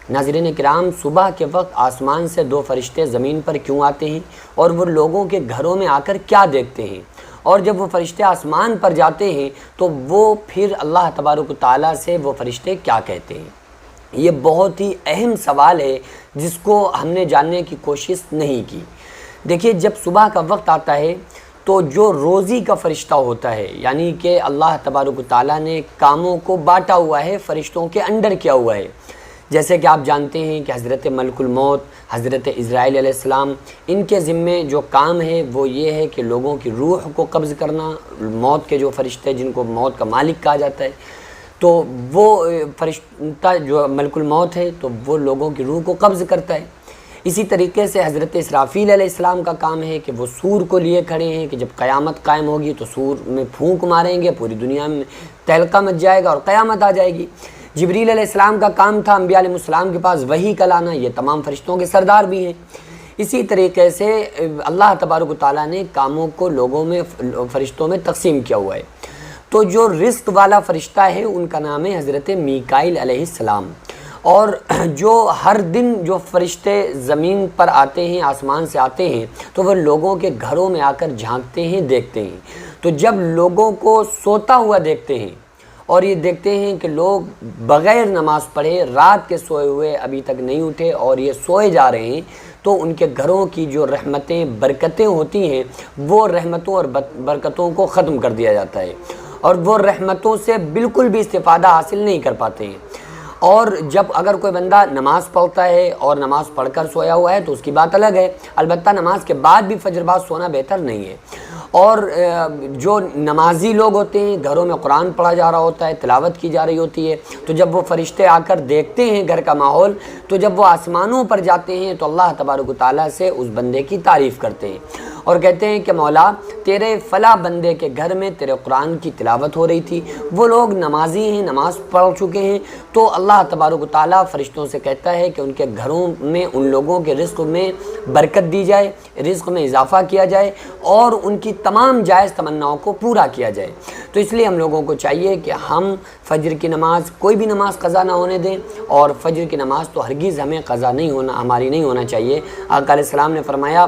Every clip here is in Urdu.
ناظرین کرام، صبح کے وقت آسمان سے دو فرشتے زمین پر کیوں آتے ہیں اور وہ لوگوں کے گھروں میں آ کر کیا دیکھتے ہیں؟ اور جب وہ فرشتے آسمان پر جاتے ہیں تو وہ پھر اللہ تبارک و تعالیٰ سے وہ فرشتے کیا کہتے ہیں؟ یہ بہت ہی اہم سوال ہے جس کو ہم نے جاننے کی کوشش نہیں کی۔ دیکھیے، جب صبح کا وقت آتا ہے تو جو روزی کا فرشتہ ہوتا ہے، یعنی کہ اللہ تبارک و تعالیٰ نے کاموں کو بانٹا ہوا ہے، فرشتوں کے انڈر کیا ہوا ہے۔ جیسے کہ آپ جانتے ہیں کہ حضرت ملک الموت، حضرت اسرائیل علیہ السلام، ان کے ذمے جو کام ہے وہ یہ ہے کہ لوگوں کی روح کو قبض کرنا۔ موت کے جو فرشتے جن کو موت کا مالک کہا جاتا ہے، تو وہ فرشتہ جو ملک الموت ہے تو وہ لوگوں کی روح کو قبض کرتا ہے۔ اسی طریقے سے حضرت اسرافیل علیہ السلام کا کام ہے کہ وہ سور کو لیے کھڑے ہیں کہ جب قیامت قائم ہوگی تو سور میں پھونک ماریں گے، پوری دنیا میں تہلکہ مچ جائے گا اور قیامت آ جائے گی۔ جبریل علیہ السلام کا کام تھا انبیاء علیہ السلام کے پاس وحی کا لانا، یہ تمام فرشتوں کے سردار بھی ہیں۔ اسی طریقے سے اللہ تبارک و تعالیٰ نے کاموں کو لوگوں میں، فرشتوں میں تقسیم کیا ہوا ہے۔ تو جو رزق والا فرشتہ ہے ان کا نام ہے حضرت میکائیل علیہ السلام، اور جو ہر دن جو فرشتے زمین پر آتے ہیں، آسمان سے آتے ہیں، تو وہ لوگوں کے گھروں میں آ کر جھانکتے ہیں، دیکھتے ہیں۔ تو جب لوگوں کو سوتا ہوا دیکھتے ہیں اور یہ دیکھتے ہیں کہ لوگ بغیر نماز پڑھے رات کے سوئے ہوئے ابھی تک نہیں اٹھے اور یہ سوئے جا رہے ہیں، تو ان کے گھروں کی جو رحمتیں، برکتیں ہوتی ہیں، وہ رحمتوں اور برکتوں کو ختم کر دیا جاتا ہے، اور وہ رحمتوں سے بالکل بھی استفادہ حاصل نہیں کر پاتے ہیں۔ اور جب اگر کوئی بندہ نماز پڑھتا ہے اور نماز پڑھ کر سویا ہوا ہے تو اس کی بات الگ ہے، البتہ نماز کے بعد بھی فجر بعد سونا بہتر نہیں ہے۔ اور جو نمازی لوگ ہوتے ہیں، گھروں میں قرآن پڑھا جا رہا ہوتا ہے، تلاوت کی جا رہی ہوتی ہے، تو جب وہ فرشتے آ کر دیکھتے ہیں گھر کا ماحول، تو جب وہ آسمانوں پر جاتے ہیں تو اللہ تبارک و تعالیٰ سے اس بندے کی تعریف کرتے ہیں اور کہتے ہیں کہ مولا، تیرے فلاں بندے کے گھر میں تیرے قرآن کی تلاوت ہو رہی تھی، وہ لوگ نمازی ہیں، نماز پڑھ چکے ہیں، تو اللہ تبارک و تعالیٰ فرشتوں سے کہتا ہے کہ ان کے گھروں میں ان لوگوں کے رزق میں برکت دی جائے، رزق میں اضافہ کیا جائے اور ان کی تمام جائز تمناؤں کو پورا کیا جائے۔ تو اس لیے ہم لوگوں کو چاہیے کہ ہم فجر کی نماز، کوئی بھی نماز قضا نہ ہونے دیں، اور فجر کی نماز تو ہرگز ہمیں قضا نہیں ہونا، ہماری نہیں ہونا چاہیے۔ آقا علیہ السلام نے فرمایا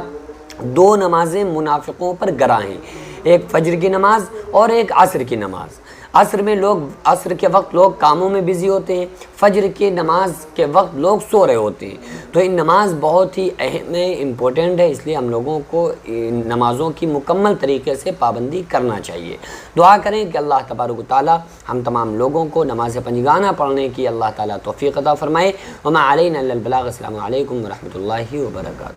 دو نمازیں منافقوں پر گراں ہیں، ایک فجر کی نماز اور ایک عصر کی نماز۔ عصر کے وقت لوگ کاموں میں بزی ہوتے ہیں، فجر کی نماز کے وقت لوگ سو رہے ہوتے ہیں، تو ان نماز بہت ہی اہم ہے، امپورٹنٹ ہے، اس لیے ہم لوگوں کو ان نمازوں کی مکمل طریقے سے پابندی کرنا چاہیے۔ دعا کریں کہ اللہ تبارک و تعالی ہم تمام لوگوں کو نماز پنجگانہ پڑھنے کی اللہ تعالیٰ توفیق عطا فرمائے۔ وما علینا الا البلاغ۔ السلام علیکم ورحمۃ اللہ وبرکاتہ۔